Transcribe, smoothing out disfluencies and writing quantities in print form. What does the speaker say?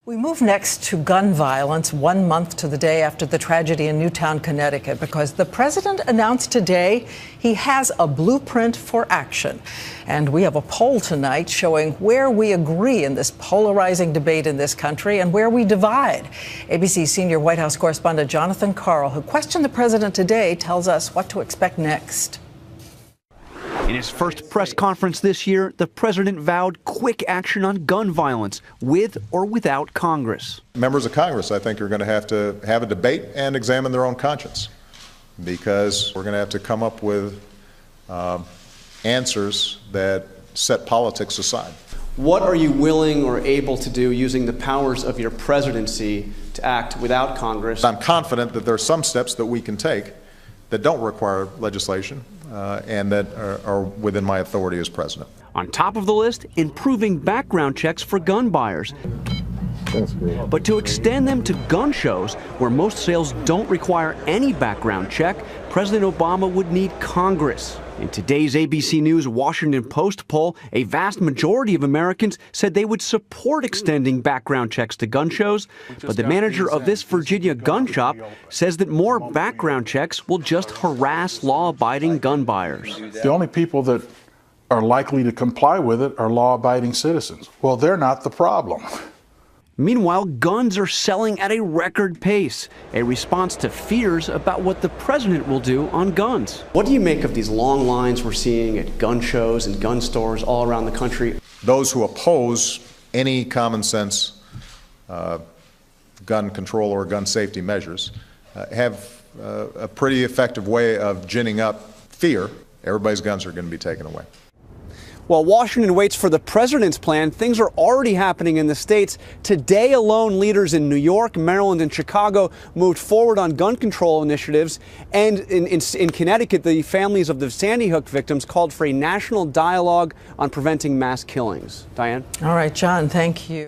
We move next to gun violence 1 month to the day after the tragedy in Newtown, Connecticut, because the president announced today he has a blueprint for action. And we have a poll tonight showing where we agree in this polarizing debate in this country and where we divide. ABC senior White House correspondent Jonathan Karl, who questioned the president today, tells us what to expect next. In his first press conference this year, the president vowed quick action on gun violence, with or without Congress. Members of Congress, I think, are going to have a debate and examine their own conscience, because we're going to have to come up with answers that set politics aside. What are you willing or able to do using the powers of your presidency to act without Congress? I'm confident that there are some steps that we can take that don't require legislation and that are within my authority as president. On top of the list, improving background checks for gun buyers. But to extend them to gun shows, where most sales don't require any background check, President Obama would need Congress. In today's ABC News Washington Post poll, a vast majority of Americans said they would support extending background checks to gun shows, but the manager of this Virginia gun shop says that more background checks will just harass law-abiding gun buyers. The only people that are likely to comply with it are law-abiding citizens. Well, they're not the problem. Meanwhile, guns are selling at a record pace, a response to fears about what the president will do on guns. What do you make of these long lines we're seeing at gun shows and gun stores all around the country? Those who oppose any common sense gun control or gun safety measures have a pretty effective way of ginning up fear. Everybody's guns are going to be taken away. While Washington waits for the president's plan, things are already happening in the states. Today alone, leaders in New York, Maryland, and Chicago moved forward on gun control initiatives. And in Connecticut, the families of the Sandy Hook victims called for a national dialogue on preventing mass killings. Diane? All right, John, thank you.